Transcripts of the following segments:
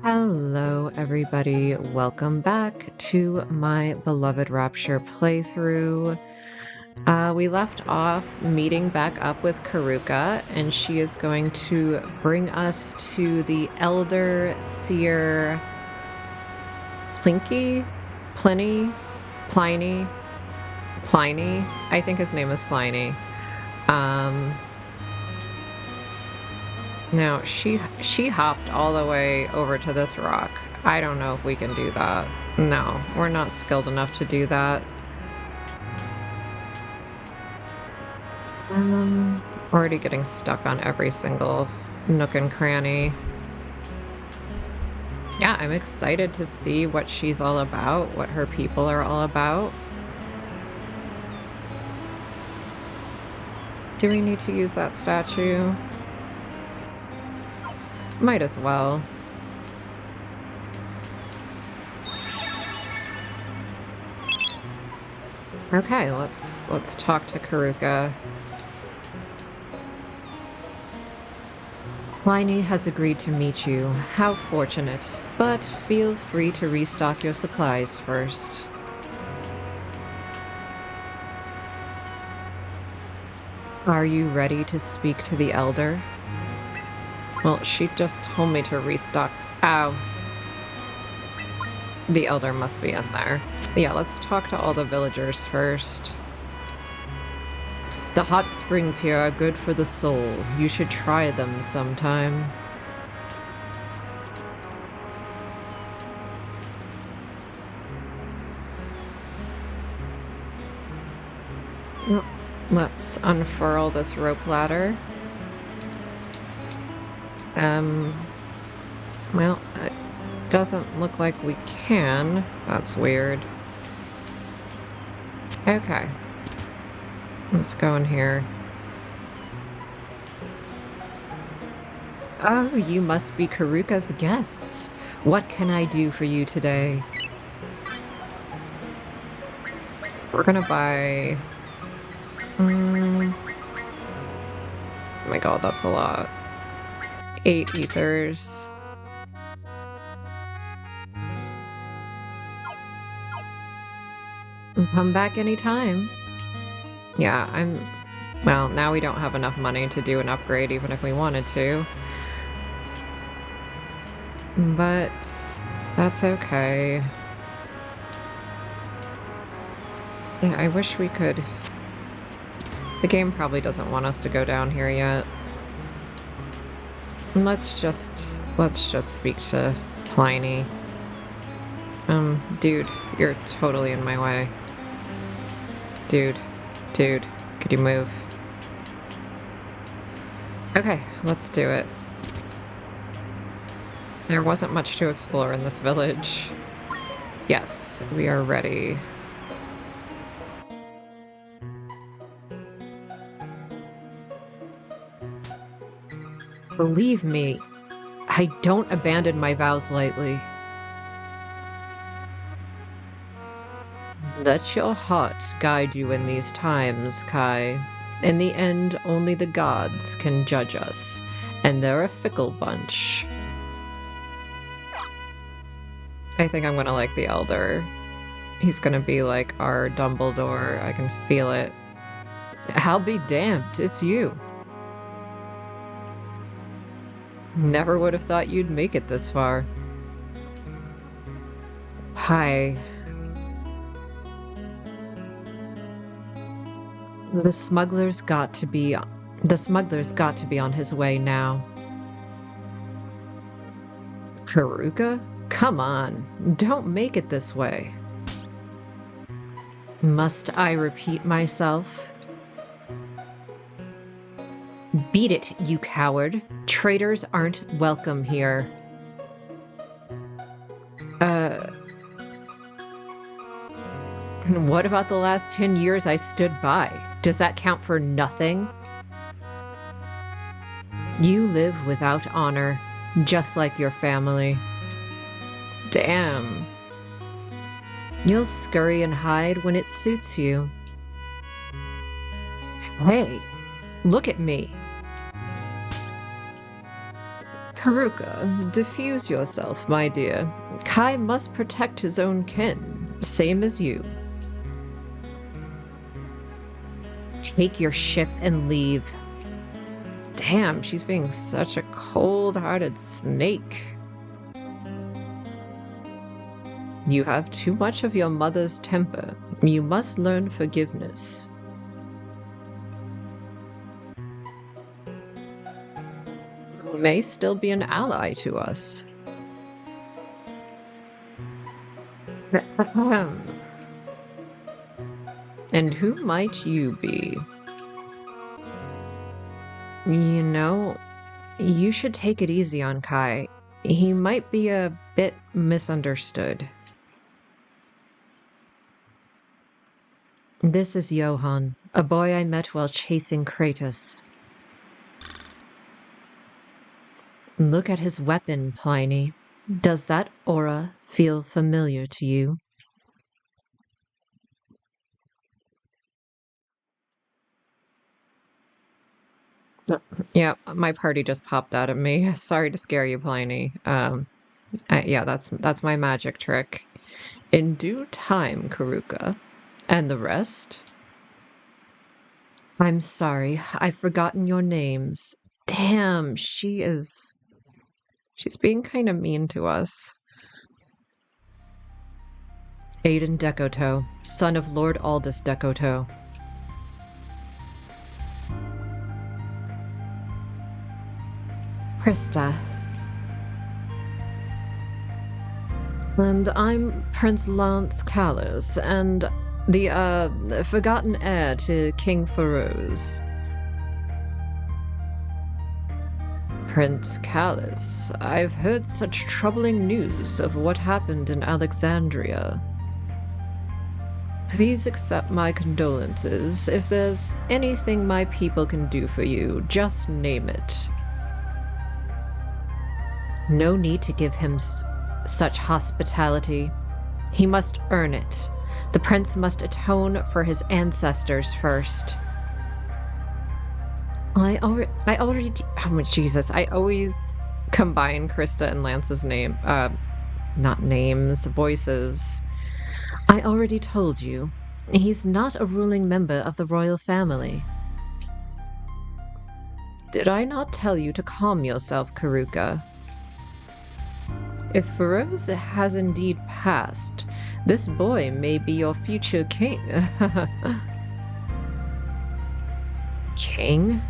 Hello, everybody. Welcome back to my beloved Rapture playthrough. We left off meeting back up with Karuka, and she is going to bring us to the Elder Seer Plinky? Pliny? I think his name is Pliny. Now, she hopped all the way over to this rock. I don't know if we can do that. No, we're not skilled enough to do that. Already getting stuck on every single nook and cranny. Yeah, I'm excited to see what she's all about, what her people are all about. Do we need to use that statue? Might as well. Okay, let's talk to Karuka. Pliny has agreed to meet you. How fortunate. But feel free to restock your supplies first. Are you ready to speak to the Elder? Well, she just told me to restock. Ow. The Elder must be in there. Yeah, let's talk to all the villagers first. The hot springs here are good for the soul. You should try them sometime. Let's unfurl this rope ladder. Well, it doesn't look like we can. That's weird. Okay. Let's go in here. Oh, you must be Karuka's guests. What can I do for you today? We're gonna buy... Oh my god, that's a lot. 8 ethers. Come back anytime. Yeah, well, now we don't have enough money to do an upgrade even if we wanted to. But that's okay. Yeah, I wish we could... The game probably doesn't want us to go down here yet. Let's just speak to Pliny. Dude, you're totally in my way. Dude, could you move? Okay, let's do it. There wasn't much to explore in this village. Yes, we are ready. Believe me, I don't abandon my vows lightly. Let your heart guide you in these times, Kai. In the end, only the gods can judge us, and they're a fickle bunch. I think I'm gonna like the Elder. He's gonna be like our Dumbledore. I can feel it. I'll be damned, it's you. Never would have thought you'd make it this far. Hi. The smuggler's got to be on his way now. Karuka? Come on, don't make it this way. Must I repeat myself? Beat it, you coward. Traitors aren't welcome here. What about the last 10 years I stood by? Does that count for nothing? You live without honor, just like your family. Damn. You'll scurry and hide when it suits you. Hey, look at me. Karuka, diffuse yourself, my dear. Kai must protect his own kin, same as you. Take your ship and leave. Damn, she's being such a cold-hearted snake. You have too much of your mother's temper. You must learn forgiveness. You may still be an ally to us. And who might you be? You know, you should take it easy on Kai. He might be a bit misunderstood. This is Johan, a boy I met while chasing Cretus. Look at his weapon, Pliny. Does that aura feel familiar to you? Yeah, my party just popped out at me. Sorry to scare you, Pliny. Yeah, that's my magic trick. In due time, Karuka. And the rest? I'm sorry, I've forgotten your names. Damn, she's being kind of mean to us. Aiden Decoto, son of Lord Aldous Decoto. Krista. And I'm Prince Lance Callis, and the forgotten heir to King Feroz. Prince Callis, I've heard such troubling news of what happened in Alexandria. Please accept my condolences. If there's anything my people can do for you, just name it. No need to give him such hospitality. He must earn it. The prince must atone for his ancestors first. I always combine Krista and Lance's name, not names, voices. I already told you, he's not a ruling member of the royal family. Did I not tell you to calm yourself, Karuka? If Feroz has indeed passed, this boy may be your future king. King?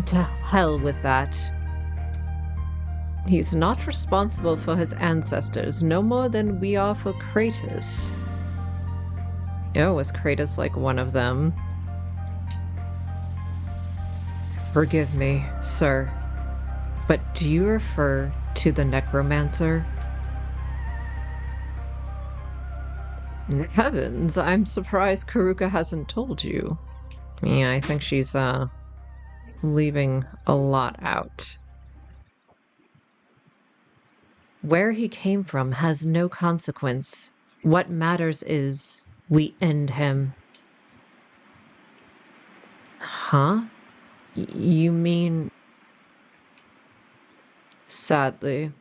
To hell with that. He's not responsible for his ancestors, no more than we are for Cretus. Oh, was Cretus like one of them? Forgive me, sir. But do you refer to the necromancer? Heavens, I'm surprised Karuka hasn't told you. Yeah, I think she's, leaving a lot out. Where he came from has no consequence. What matters is we end him. Huh? You mean... Sadly,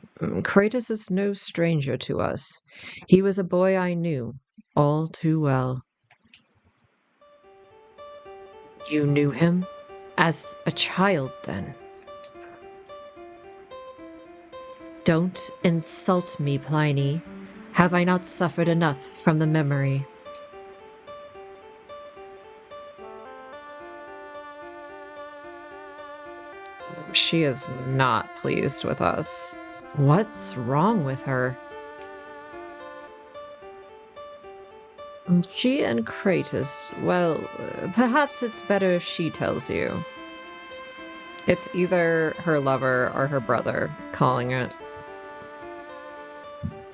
Cretus is no stranger to us. He was a boy I knew all too well. You knew him? As a child, then? Don't insult me, Pliny. Have I not suffered enough from the memory? She is not pleased with us. What's wrong with her? She and Cretus, well, perhaps it's better if she tells you. It's either her lover or her brother calling it.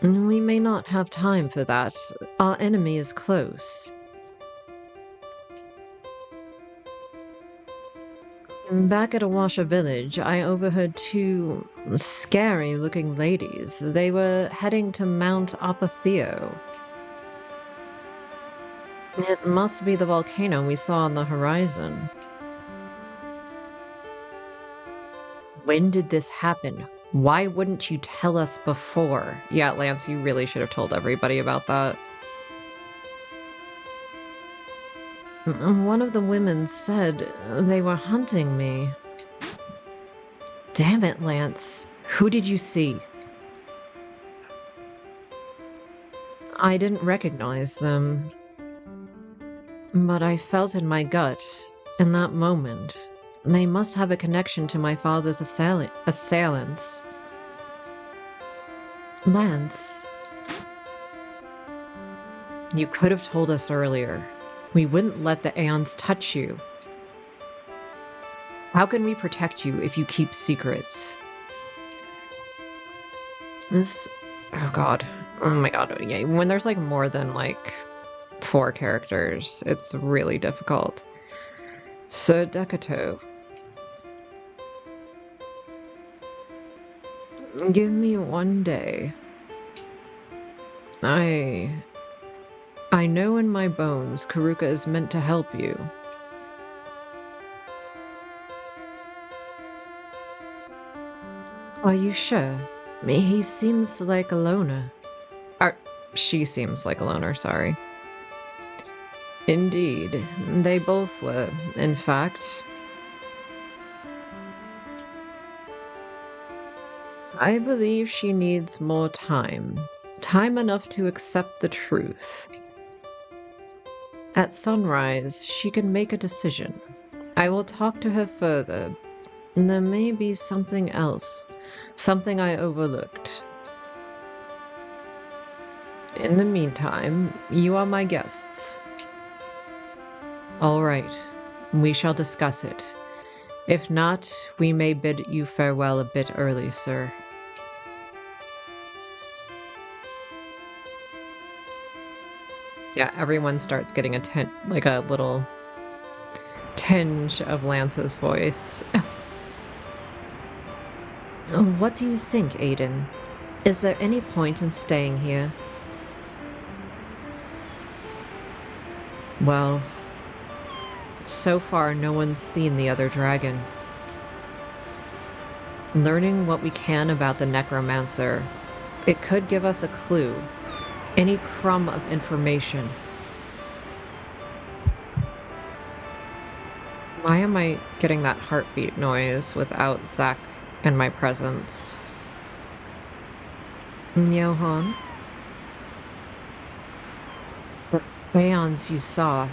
We may not have time for that. Our enemy is close. Back at Awasha village, I overheard two scary-looking ladies. They were heading to Mount Apotheo. It must be the volcano we saw on the horizon. When did this happen? Why wouldn't you tell us before? Yeah, Lance, you really should have told everybody about that. One of the women said they were hunting me. Damn it, Lance. Who did you see? I didn't recognize them. But I felt in my gut, in that moment, they must have a connection to my father's assailants. Lance, you could have told us earlier. We wouldn't let the Aeons touch you. How can we protect you if you keep secrets? Oh god. Oh my god. Yeah, when there's like more than like 4 characters, it's really difficult. Sir Decato. Give me one day. I know in my bones Karuka is meant to help you. Are you sure? He seems like a loner. Or, she seems like a loner, sorry. Indeed, they both were, in fact. I believe she needs more time. Time enough to accept the truth. At sunrise, she can make a decision. I will talk to her further. There may be something else. Something I overlooked. In the meantime, you are my guests. All right, we shall discuss it. If not, we may bid you farewell a bit early, sir. Yeah, everyone starts getting a little tinge of Lance's voice. What do you think, Aiden? Is there any point in staying here? Well, so far no one's seen the other dragon. Learning what we can about the necromancer, it could give us a clue. Any crumb of information. Why am I getting that heartbeat noise without Zach in my presence? Johan? The Aeons you saw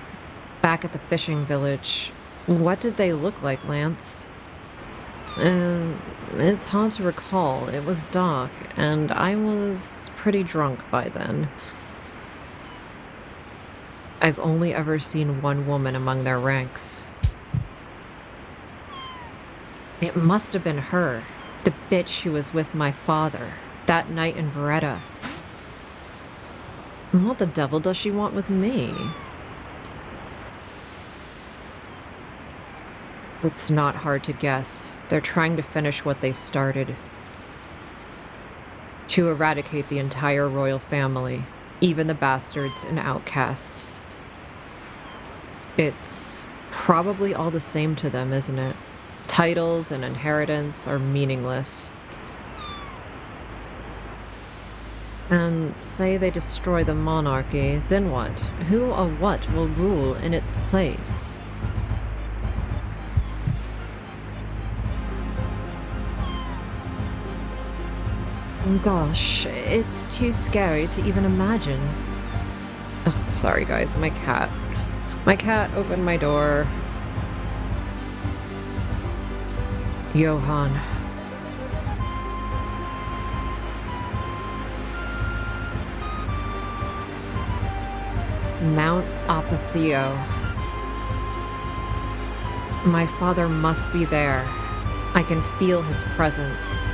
back at the fishing village, what did they look like, Lance? It's hard to recall. It was dark, and I was pretty drunk by then. I've only ever seen one woman among their ranks. It must have been her, the bitch who was with my father, that night in Veretta. What the devil does she want with me? It's not hard to guess. They're trying to finish what they started. To eradicate the entire royal family, even the bastards and outcasts. It's probably all the same to them, isn't it? Titles and inheritance are meaningless. And say they destroy the monarchy, then what? Who or what will rule in its place? Gosh, it's too scary to even imagine. Ugh, sorry guys, my cat. My cat opened my door. Johan. Mount Apatheo. My father must be there. I can feel his presence.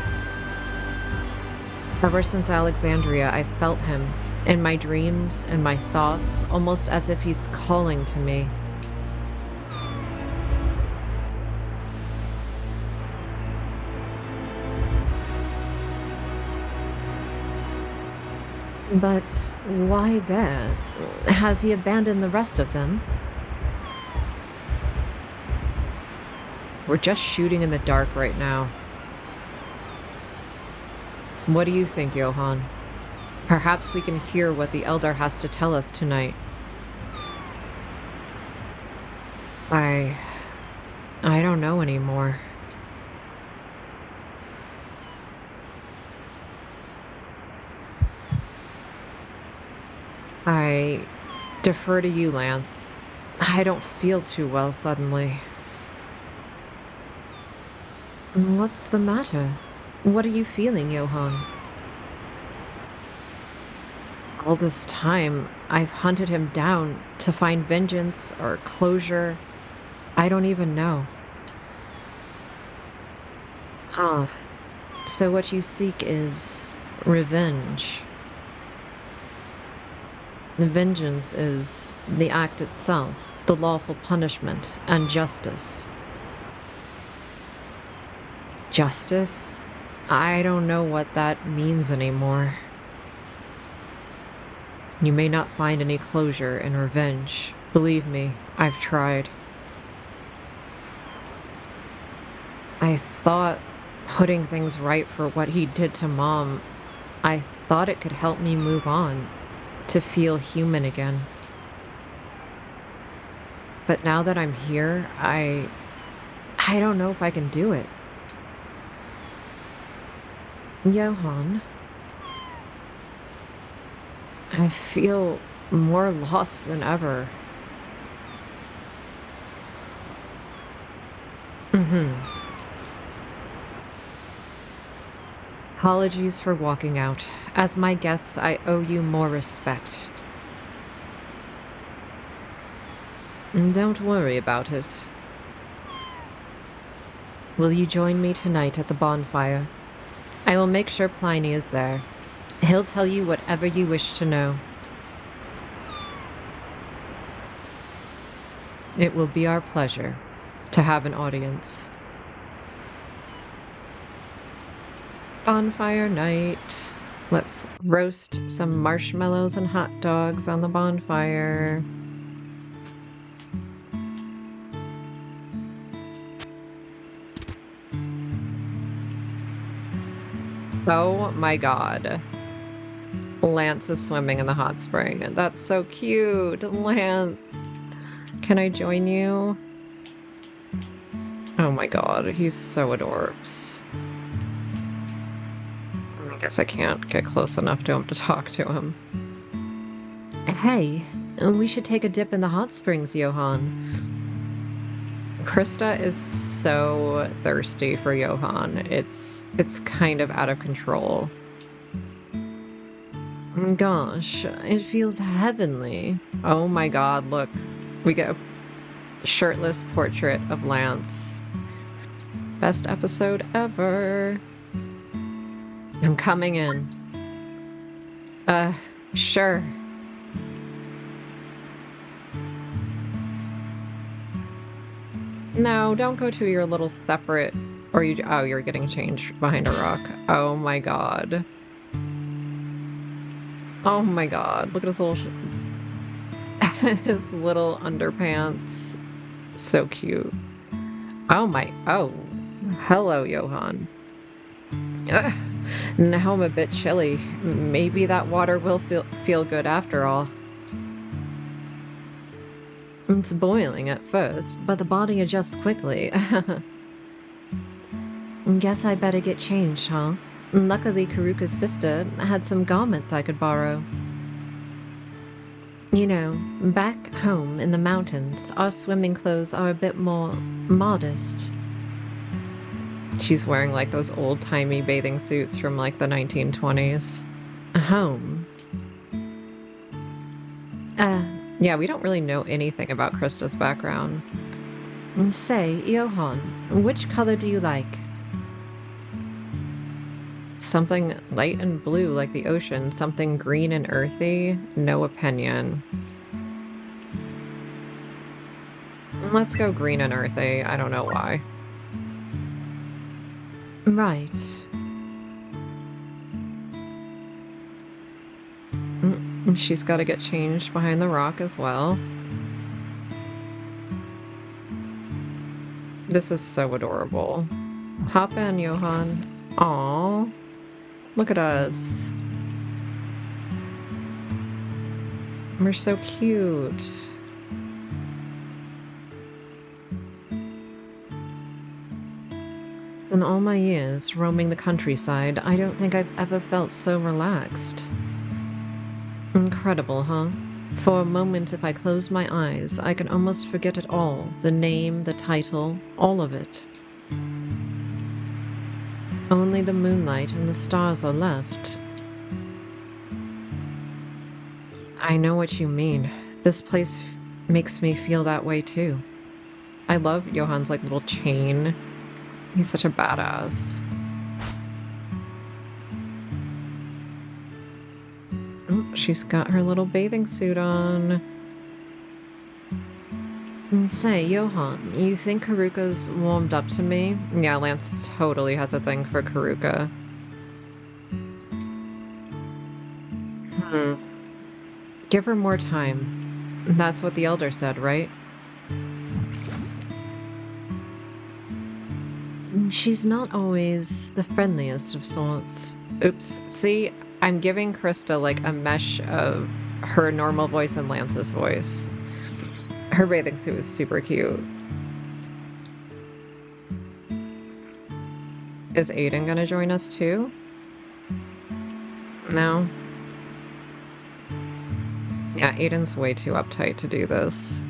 Ever since Alexandria, I've felt him, in my dreams, in my thoughts, almost as if he's calling to me. But why there? Has he abandoned the rest of them? We're just shooting in the dark right now. What do you think, Johan? Perhaps we can hear what the Elder has to tell us tonight. I don't know anymore. I defer to you, Lance. I don't feel too well suddenly. What's the matter? What are you feeling, Johan? All this time, I've hunted him down to find vengeance or closure. I don't even know. Ah, so what you seek is revenge. Vengeance is the act itself, the lawful punishment, and justice. Justice? I don't know what that means anymore. You may not find any closure in revenge. Believe me, I've tried. I thought putting things right for what he did to Mom, I thought it could help me move on, to feel human again. But now that I'm here, I don't know if I can do it. Johan, I feel more lost than ever. Apologies for walking out. As my guests, I owe you more respect. Don't worry about it. Will you join me tonight at the bonfire? I will make sure Pliny is there. He'll tell you whatever you wish to know. It will be our pleasure to have an audience. Bonfire night. Let's roast some marshmallows and hot dogs on the bonfire. Oh my god. Lance is swimming in the hot spring. That's so cute. Lance. Can I join you? Oh my god, he's so adorbs. I guess I can't get close enough to him to talk to him. Hey, we should take a dip in the hot springs, Johan. Krista is so thirsty for Johan. It's kind of out of control. Gosh, it feels heavenly. Oh my god, look. We get a shirtless portrait of Lance. Best episode ever. I'm coming in. Sure. No, don't go to your little separate, or you're getting changed behind a rock. Oh my god. Oh my god, look at his little, his little underpants. So cute. Oh, hello, Johan. Ugh. Now I'm a bit chilly. Maybe that water will feel good after all. It's boiling at first, but the body adjusts quickly. Guess I better get changed, huh? Luckily, Karuka's sister had some garments I could borrow. You know, back home in the mountains, our swimming clothes are a bit more modest. She's wearing like those old-timey bathing suits from like the 1920s. Home. Yeah, we don't really know anything about Krista's background. Say, Johan, which color do you like? Something light and blue like the ocean, something green and earthy, no opinion. Let's go green and earthy, I don't know why. Right. She's got to get changed behind the rock as well. This is so adorable. Hop in, Johan. Aww. Look at us. We're so cute. In all my years roaming the countryside, I don't think I've ever felt so relaxed. Incredible, huh? For a moment, if I close my eyes, I can almost forget it all. The name, the title, all of it. Only the moonlight and the stars are left. I know what you mean. This place makes me feel that way too. I love Johan's like little chain. He's such a badass. Oh, she's got her little bathing suit on. And say, Johan, you think Karuka's warmed up to me? Yeah, Lance totally has a thing for Karuka. Give her more time. That's what the elder said, right? She's not always the friendliest of sorts. Oops. See, I'm giving Krista like a mesh of her normal voice and Lance's voice. Her bathing suit is super cute. Is Aiden gonna join us too? No? Yeah, Aiden's way too uptight to do this.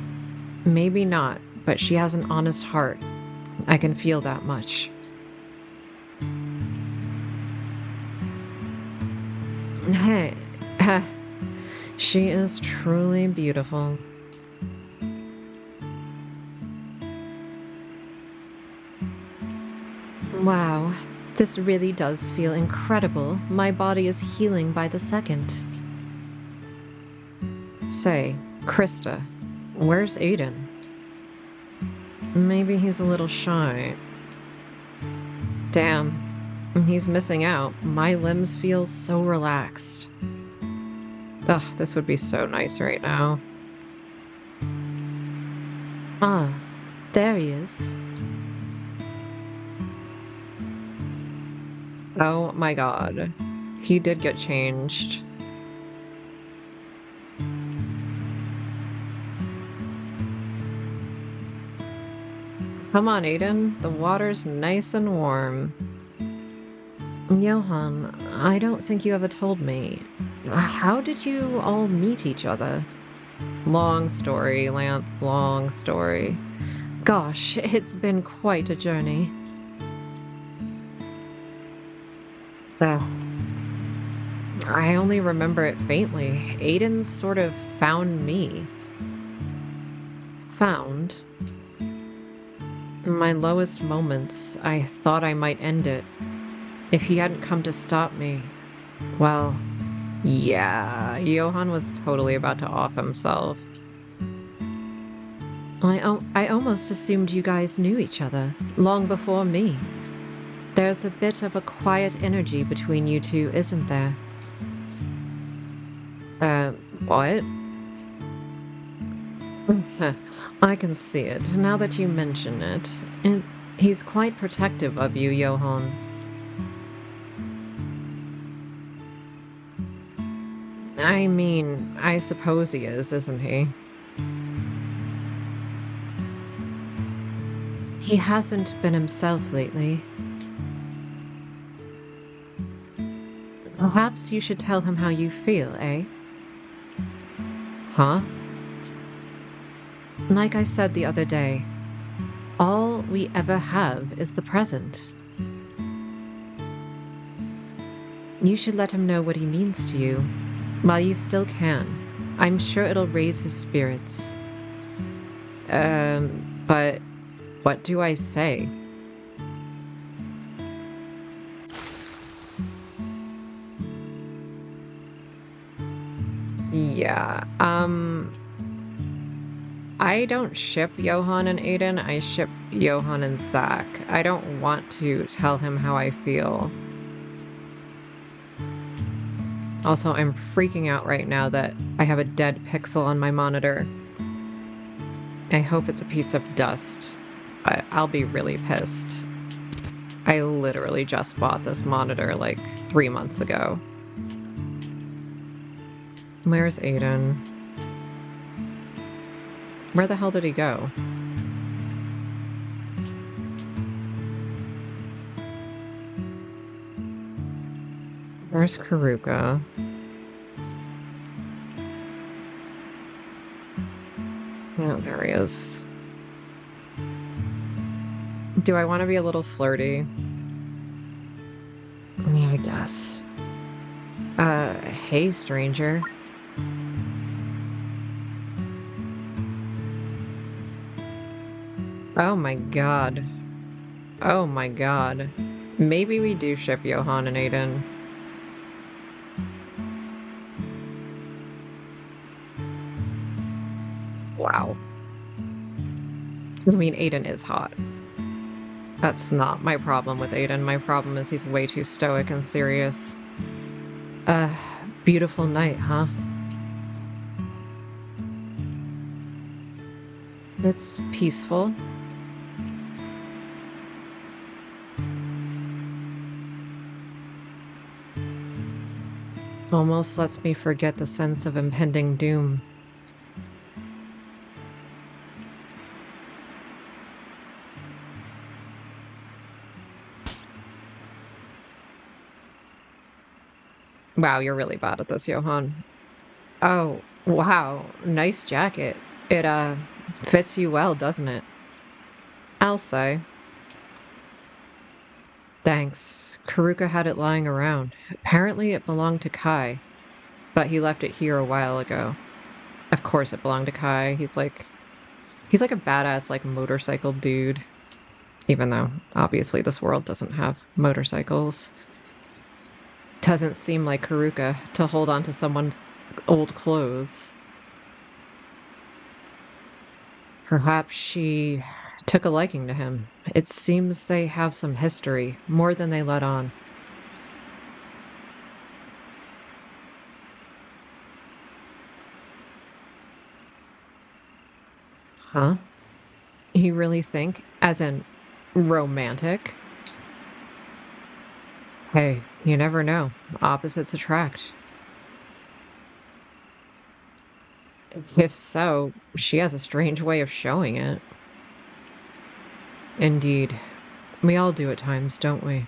Maybe not, but she has an honest heart. I can feel that much. Hey, she is truly beautiful. Wow, this really does feel incredible. My body is healing by the second. Say, Krista, where's Aiden? Maybe he's a little shy. Damn, he's missing out. My limbs feel so relaxed. Ugh, this would be so nice right now. Ah, there he is. Oh my god. He did get changed. Come on, Aiden. The water's nice and warm. Johan, I don't think you ever told me. How did you all meet each other? Long story, Lance, long story. Gosh, it's been quite a journey. I only remember it faintly. Aiden sort of found me. Found? In my lowest moments, I thought I might end it. If he hadn't come to stop me, well, yeah, Johan was totally about to off himself. I almost assumed you guys knew each other, long before me. There's a bit of a quiet energy between you two, isn't there? What? I can see it, now that you mention it. And he's quite protective of you, Johan. I mean, I suppose he is, isn't he? He hasn't been himself lately. Perhaps you should tell him how you feel, eh? Huh? Like I said the other day, all we ever have is the present. You should let him know what he means to you, while you still can. I'm sure it'll raise his spirits. But what do I say? Yeah, I don't ship Johan and Aiden, I ship Johan and Zach. I don't want to tell him how I feel. Also, I'm freaking out right now that I have a dead pixel on my monitor. I hope it's a piece of dust. I'll be really pissed. I literally just bought this monitor like 3 months ago. Where's Aiden? Where the hell did he go? There's Karuka. Oh, there he is. Do I want to be a little flirty? Yeah, I guess. Hey, stranger. Oh my god. Oh my god. Maybe we do ship Johan and Aiden. Wow. I mean, Aiden is hot. That's not my problem with Aiden. My problem is he's way too stoic and serious. Beautiful night, huh? It's peaceful. Almost lets me forget the sense of impending doom. Wow, you're really bad at this, Johan. Oh, wow. Nice jacket. It, fits you well, doesn't it? I'll say. Thanks. Karuka had it lying around. Apparently it belonged to Kai, but he left it here a while ago. Of course it belonged to Kai. He's like a badass, like, motorcycle dude. Even though, obviously, this world doesn't have motorcycles. Doesn't seem like Karuka to hold on to someone's old clothes. Perhaps she took a liking to him. It seems they have some history, more than they let on. Huh? You really think? As in, romantic? Hey, you never know. Opposites attract. If so, she has a strange way of showing it. Indeed. We all do at times, don't we?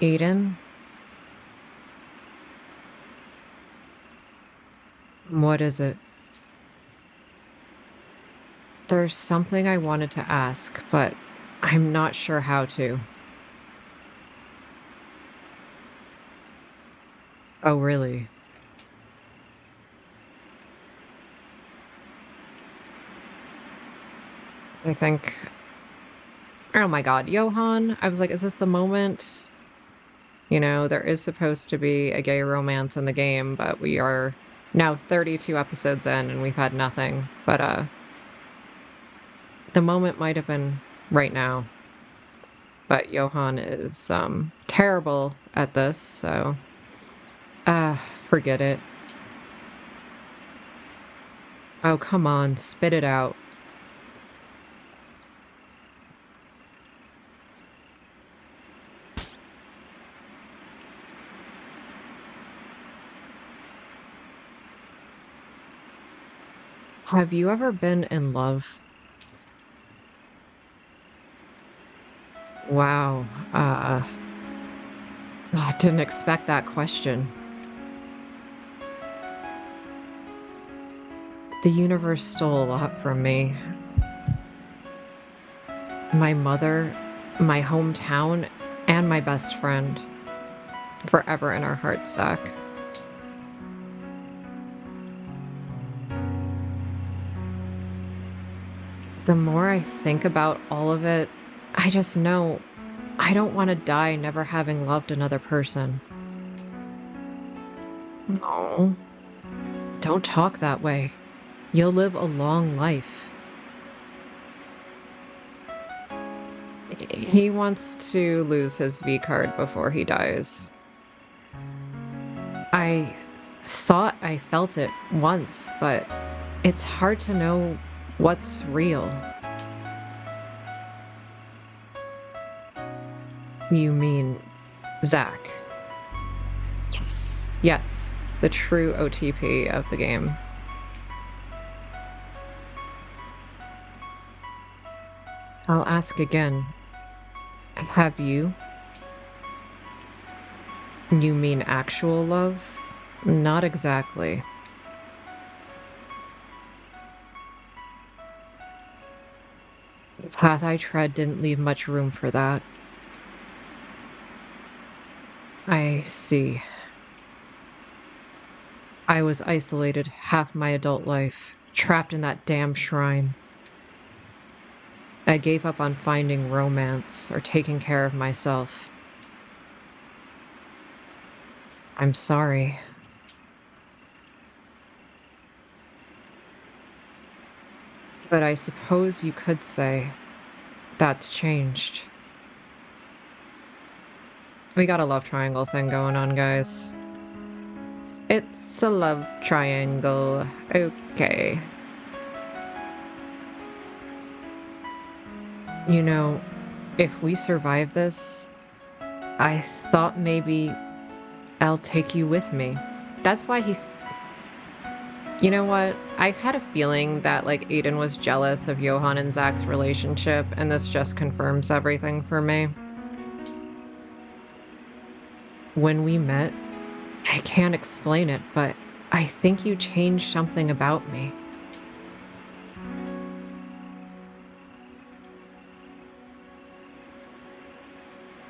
Aiden? What is it? There's something I wanted to ask, but I'm not sure how to. Oh, really? I think... Oh my god, Johan! I was like, is this the moment? You know, there is supposed to be a gay romance in the game, but we are now 32 episodes in and we've had nothing. But, the moment might have been right now. But Johan is, terrible at this, so... forget it. Oh, come on, spit it out. Have you ever been in love? Wow. I didn't expect that question. The universe stole a lot from me. My mother, my hometown, and my best friend. Forever in our hearts, Zach. The more I think about all of it, I just know I don't want to die never having loved another person. No, don't talk that way. You'll live a long life. He wants to lose his V card before he dies. I thought I felt it once, but it's hard to know what's real. You mean Zach? Yes. Yes, the true OTP of the game. I'll ask again. Have you? You mean actual love? Not exactly. The path I tread didn't leave much room for that. I see. I was isolated half my adult life, trapped in that damn shrine. I gave up on finding romance or taking care of myself. I'm sorry. But I suppose you could say that's changed. We got a love triangle thing going on, guys. It's a love triangle. Okay. You know, if we survive this, I thought maybe I'll take you with me. That's why he's... You know what? I had a feeling that, like, Aiden was jealous of Johan and Zach's relationship, and this just confirms everything for me. When we met, I can't explain it, but I think you changed something about me.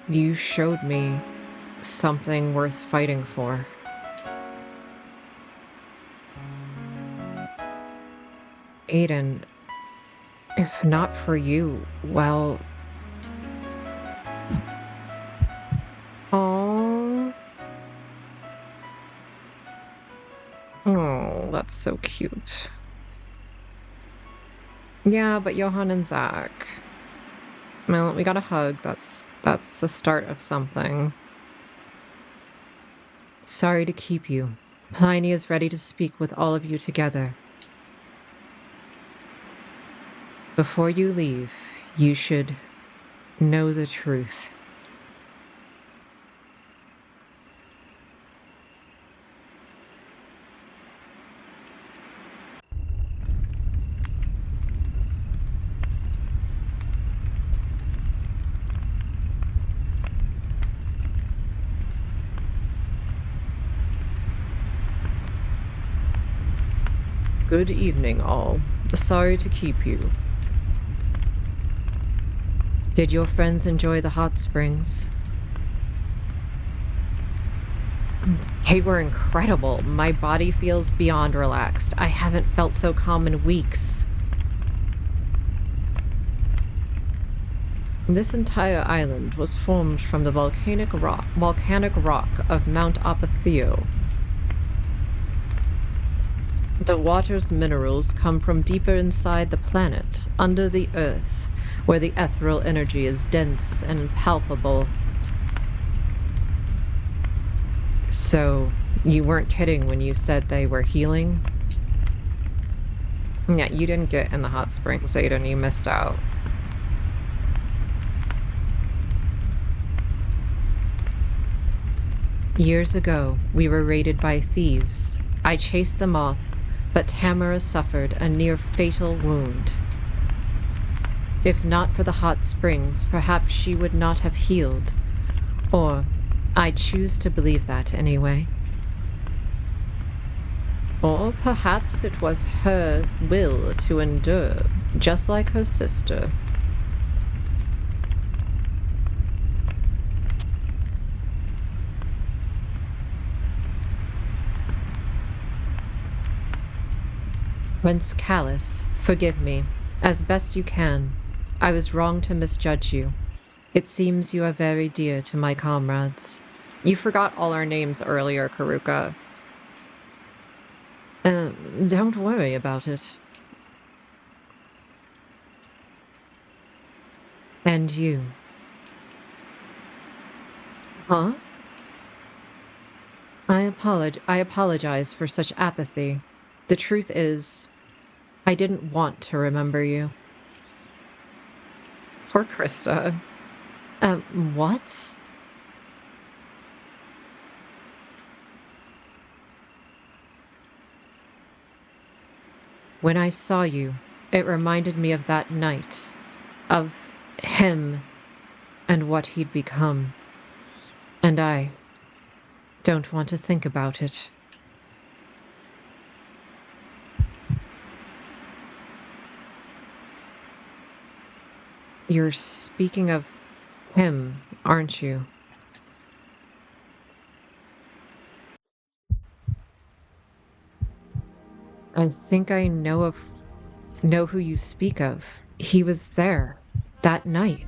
You showed me something worth fighting for. Aiden, if not for you, well... Aww. Oh, that's so cute. Yeah, but Johan and Zach... Well, we got a hug. That's the start of something. Sorry to keep you. Pliny is ready to speak with all of you together. Before you leave, you should know the truth. Good evening, all. Sorry to keep you. Did your friends enjoy the hot springs? They were incredible. My body feels beyond relaxed. I haven't felt so calm in weeks. This entire island was formed from the volcanic rock of Mount Apatio. The water's minerals come from deeper inside the planet, under the earth, where the ethereal energy is dense and palpable. So, you weren't kidding when you said they were healing? Yeah, you didn't get in the hot springs, Aiden. You missed out. Years ago, we were raided by thieves. I chased them off, but Tamara suffered a near-fatal wound. If not for the hot springs, perhaps she would not have healed. Or, I choose to believe that anyway. Or perhaps it was her will to endure, just like her sister. Prince Callus, forgive me, as best you can. I was wrong to misjudge you. It seems you are very dear to my comrades. You forgot all our names earlier, Karuka. Don't worry about it. And you. Huh? I apologize for such apathy. The truth is, I didn't want to remember you. Poor Krista. What? When I saw you, it reminded me of that night, of him and what he'd become. And I don't want to think about it. You're speaking of him, aren't you? I think I know who you speak of. He was there that night.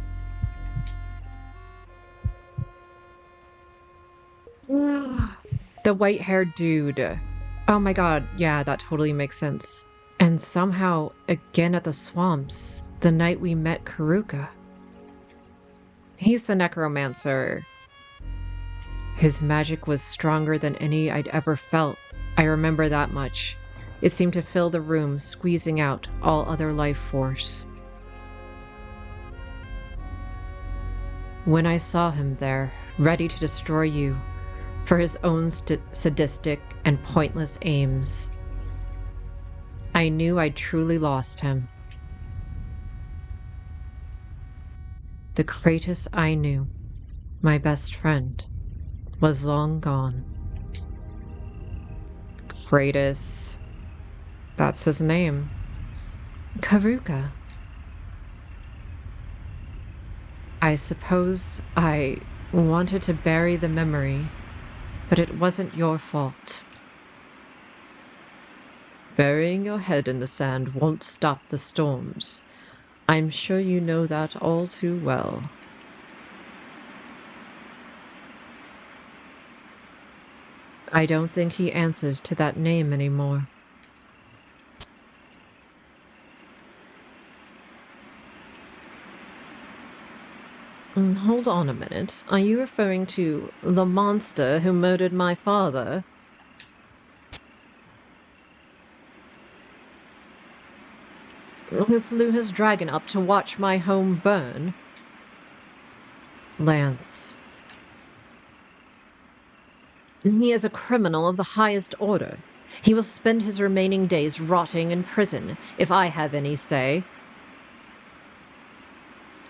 The white-haired dude. Oh my god, yeah, that totally makes sense. And somehow, again at the swamps, the night we met Karuka. He's the necromancer. His magic was stronger than any I'd ever felt. I remember that much. It seemed to fill the room, squeezing out all other life force. When I saw him there, ready to destroy you, for his own sadistic and pointless aims, I knew I'd truly lost him. The Cretus I knew, my best friend, was long gone. Cretus. That's his name. Karuka. I suppose I wanted to bury the memory, but it wasn't your fault. Burying your head in the sand won't stop the storms. I'm sure you know that all too well. I don't think he answers to that name anymore. Hold on a minute. Are you referring to the monster who murdered my father? Who flew his dragon up to watch my home burn? Lance. He is a criminal of the highest order. He will spend his remaining days rotting in prison, if I have any say.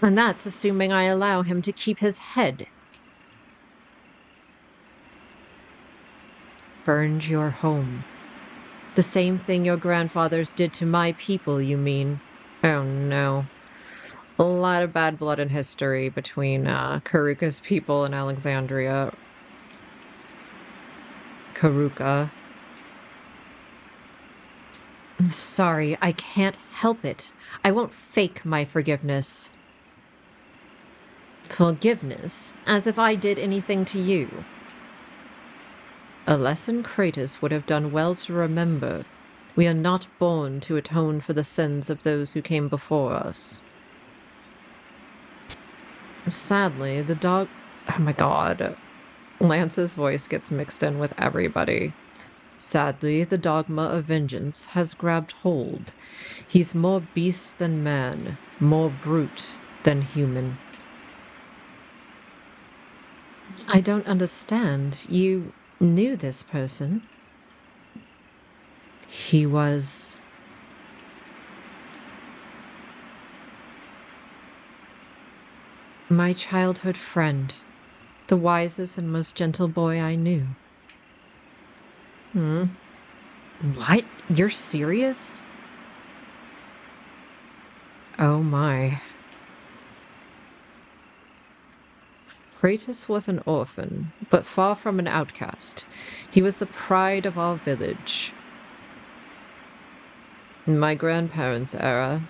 And that's assuming I allow him to keep his head. Burned your home. The same thing your grandfathers did to my people, you mean? Oh no. A lot of bad blood in history between Karuka's people and Alexandria. Karuka. I'm sorry, I can't help it. I won't fake my forgiveness. Forgiveness? As if I did anything to you. A lesson Cretus would have done well to remember. We are not born to atone for the sins of those who came before us. Sadly, the dog... Oh my god. Lance's voice gets mixed in with everybody. Sadly, the dogma of vengeance has grabbed hold. He's more beast than man, more brute than human. I don't understand. You knew this person? He was... my childhood friend, the wisest and most gentle boy I knew. What? You're serious? Oh my. Cretus was an orphan, but far from an outcast. He was the pride of our village. In my grandparents' era,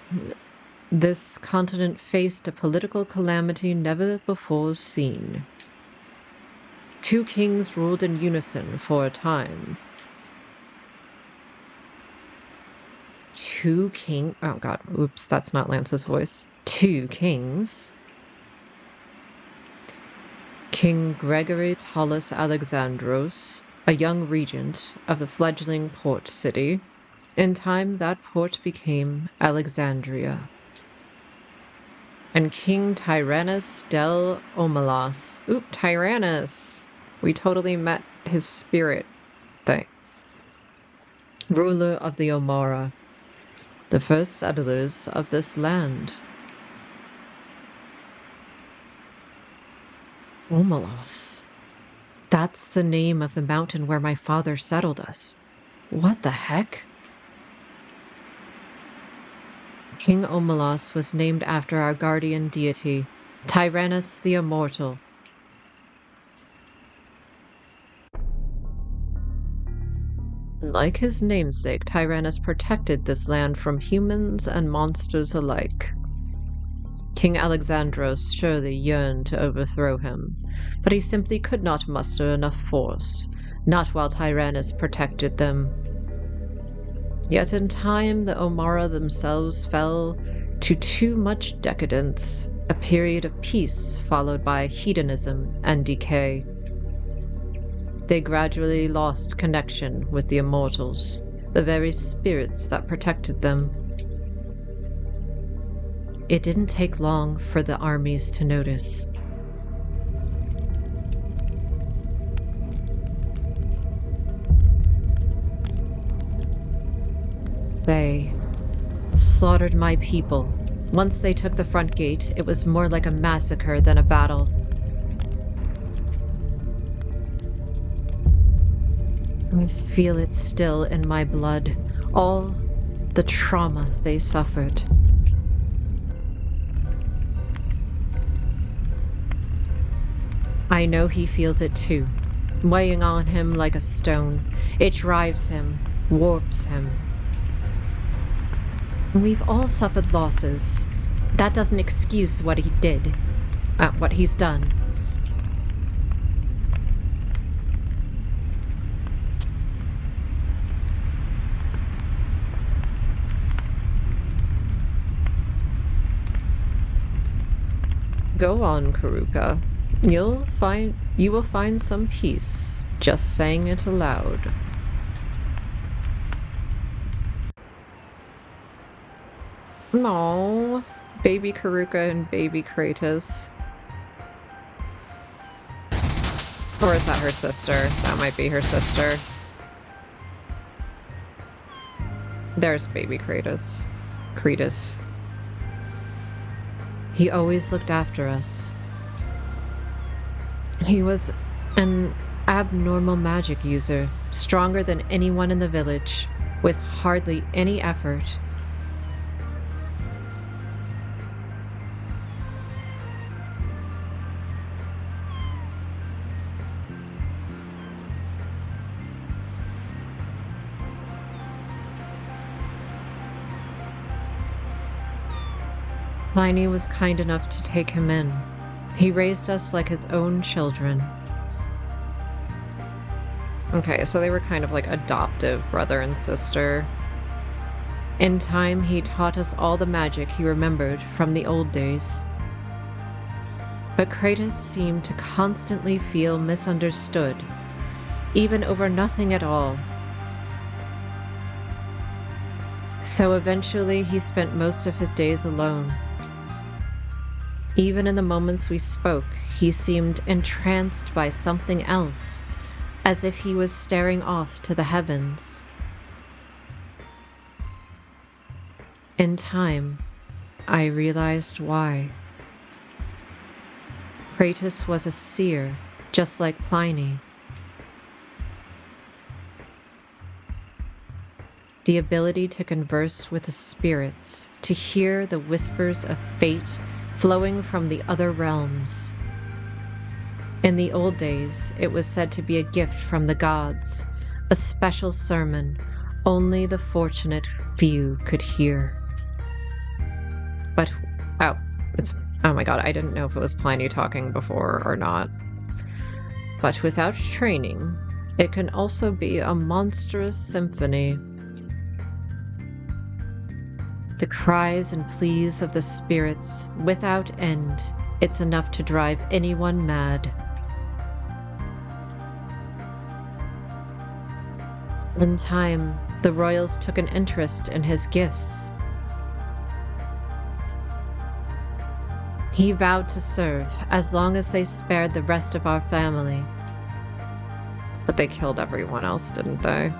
this continent faced a political calamity never before seen. 2 kings ruled in unison for a time. 2 king... Oh god, oops, that's not Lance's voice. 2 kings. King Gregory Tullus Alexandros a young regent of the fledgling port city. In time, that port became Alexandria. And King Tyrannus del Omelas. Oop, Tyrannus! We totally met his spirit thing. Ruler of the Omara, the first settlers of this land. Omelas. That's the name of the mountain where my father settled us. What the heck? King Omelas was named after our guardian deity, Tyrannus the Immortal. Like his namesake, Tyrannus protected this land from humans and monsters alike. King Alexandros surely yearned to overthrow him, but he simply could not muster enough force, not while Tyrannus protected them. Yet in time, the Omara themselves fell to too much decadence, a period of peace followed by hedonism and decay. They gradually lost connection with the immortals, the very spirits that protected them. It didn't take long for the armies to notice. They slaughtered my people. Once they took the front gate, it was more like a massacre than a battle. I feel it still in my blood, all the trauma they suffered. I know he feels it too, weighing on him like a stone. It drives him, warps him. We've all suffered losses. That doesn't excuse what he did, what he's done. Go on, Karuka. You will find some peace just saying it aloud. No, baby Karuka and baby Cretus. Or is that her sister? That might be her sister. There's baby Cretus. Cretus. He always looked after us. He was an abnormal magic user, stronger than anyone in the village, with hardly any effort. Pliny was kind enough to take him in. He raised us like his own children. Okay, so they were kind of like adoptive brother and sister. In time, he taught us all the magic he remembered from the old days. But Cretus seemed to constantly feel misunderstood, even over nothing at all. So eventually, he spent most of his days alone. Even in the moments we spoke, he seemed entranced by something else, as if he was staring off to the heavens. In time, I realized why. Cretus was a seer, just like Pliny. The ability to converse with the spirits, to hear the whispers of fate flowing from the other realms. In the old days, it was said to be a gift from the gods, a special sermon only the fortunate few could hear. But, oh my god, I didn't know if it was Pliny talking before or not. But without training, it can also be a monstrous symphony. The cries and pleas of the spirits, without end, it's enough to drive anyone mad. In time, the royals took an interest in his gifts. He vowed to serve as long as they spared the rest of our family. But they killed everyone else, didn't they?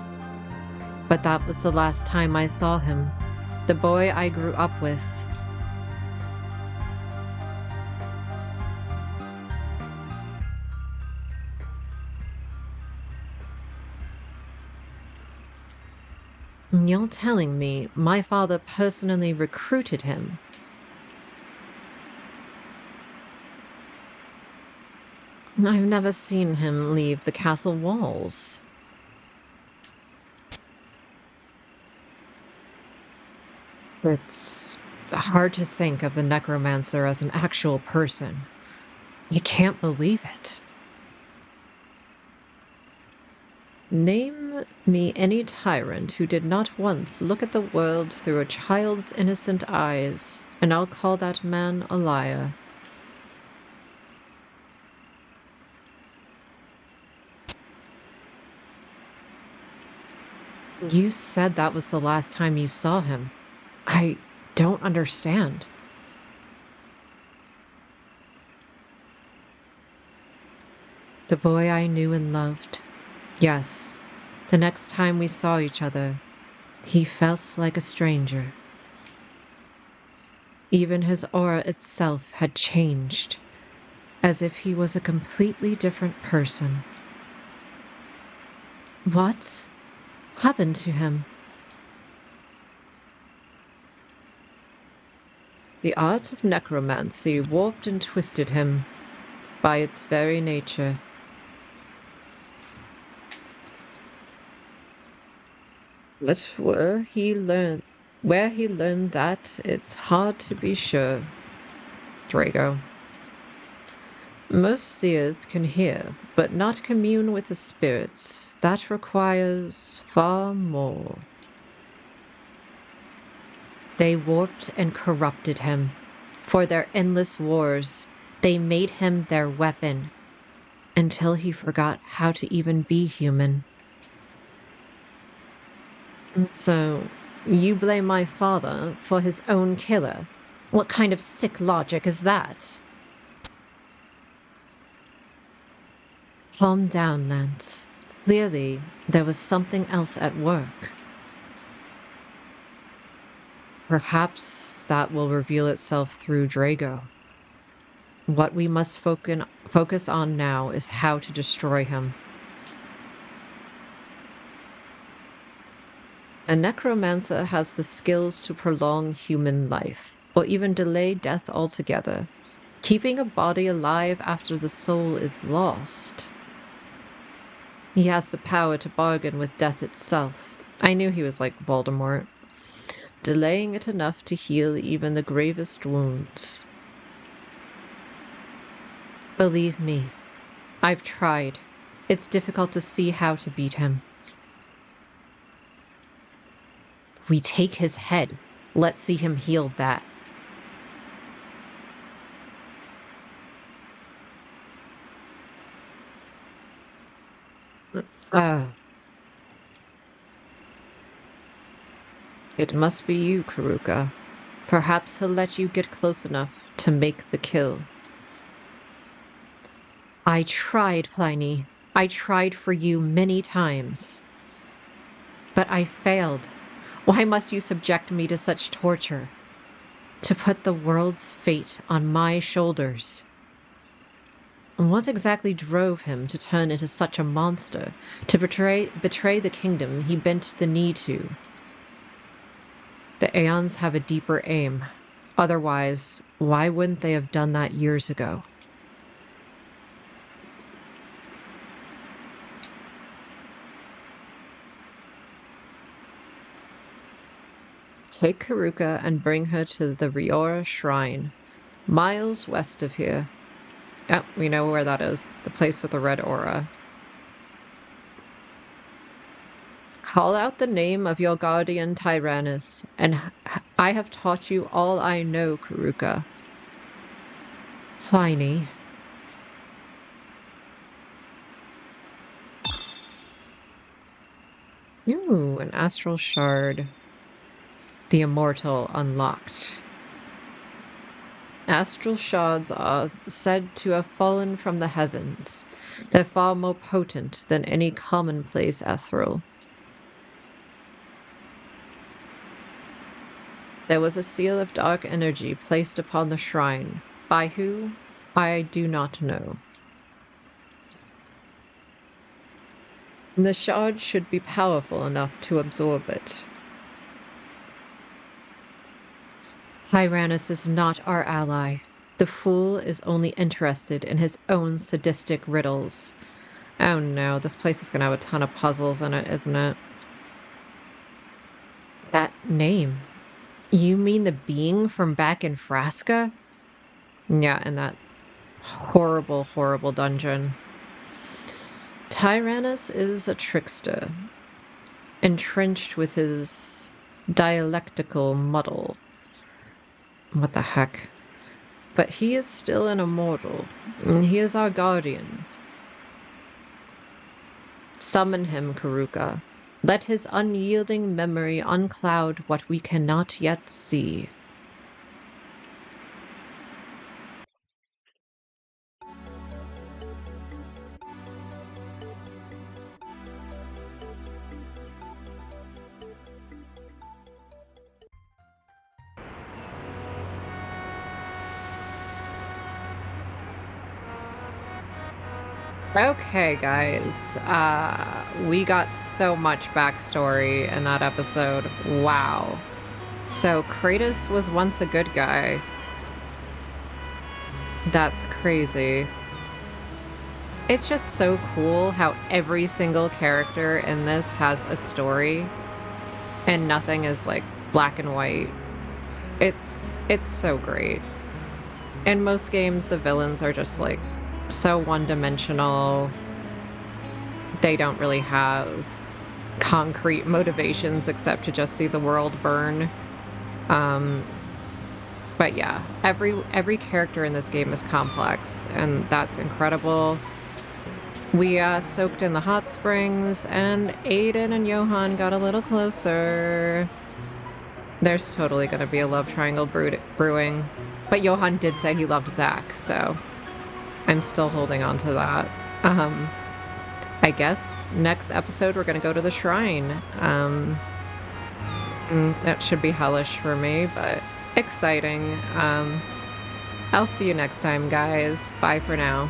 But that was the last time I saw him, the boy I grew up with. You're telling me my father personally recruited him? I've never seen him leave the castle walls. It's hard to think of the necromancer as an actual person. You can't believe it. Name me any tyrant who did not once look at the world through a child's innocent eyes, and I'll call that man a liar. You said that was the last time you saw him. I don't understand. The boy I knew and loved. Yes, the next time we saw each other, he felt like a stranger. Even his aura itself had changed, as if he was a completely different person. What happened to him? The art of necromancy warped and twisted him by its very nature. But where he learned that, it's hard to be sure. Drago. Most seers can hear, but not commune with the spirits. That requires far more. They warped and corrupted him. For their endless wars, they made him their weapon, until he forgot how to even be human. So, you blame my father for his own killer? What kind of sick logic is that? Calm down, Lance. Clearly, there was something else at work. Perhaps that will reveal itself through Drago. What we must focus on now is how to destroy him. A necromancer has the skills to prolong human life, or even delay death altogether, keeping a body alive after the soul is lost. He has the power to bargain with death itself. I knew he was like Voldemort, delaying it enough to heal even the gravest wounds. Believe me, I've tried. It's difficult to see how to beat him. We take his head. Let's see him heal that. It must be you, Karuka. Perhaps he'll let you get close enough to make the kill. I tried, Pliny. I tried for you many times. But I failed. Why must you subject me to such torture? To put the world's fate on my shoulders? What exactly drove him to turn into such a monster, to betray the kingdom he bent the knee to? The Aeons have a deeper aim. Otherwise, why wouldn't they have done that years ago? Take Karuka and bring her to the Riora Shrine, miles west of here. Yep, we know where that is. The place with the red aura. Call out the name of your guardian Tyrannus, and I have taught you all I know, Karuka. Pliny. Ooh, an astral shard. The immortal unlocked. Astral shards are said to have fallen from the heavens. They're far more potent than any commonplace ethereal. There was a seal of dark energy placed upon the shrine. By who? I do not know. The shard should be powerful enough to absorb it. Tyrannus is not our ally. The fool is only interested in his own sadistic riddles. Oh no, this place is gonna have a ton of puzzles in it, isn't it? That name. You mean the being from back in Frasca? Yeah, in that horrible, horrible dungeon. Tyrannus is a trickster, entrenched with his dialectical muddle. What the heck? But he is still an immortal, and he is our guardian. Summon him, Karuka. Let his unyielding memory uncloud what we cannot yet see. Okay, guys. We got so much backstory in that episode. Wow. So Cretus was once a good guy. That's crazy. It's just so cool how every single character in this has a story and nothing is like black and white. It's so great. In most games, the villains are just like so one-dimensional. They don't really have concrete motivations except to just see the world burn. But yeah, every character in this game is complex, and that's incredible. We soaked in the hot springs, and Aiden and Johan got a little closer. There's totally going to be a love triangle brewing. But Johan did say he loved Zach, so I'm still holding on to that. I guess next episode we're going to go to the shrine. That should be hellish for me, but exciting. I'll see you next time, guys. Bye for now.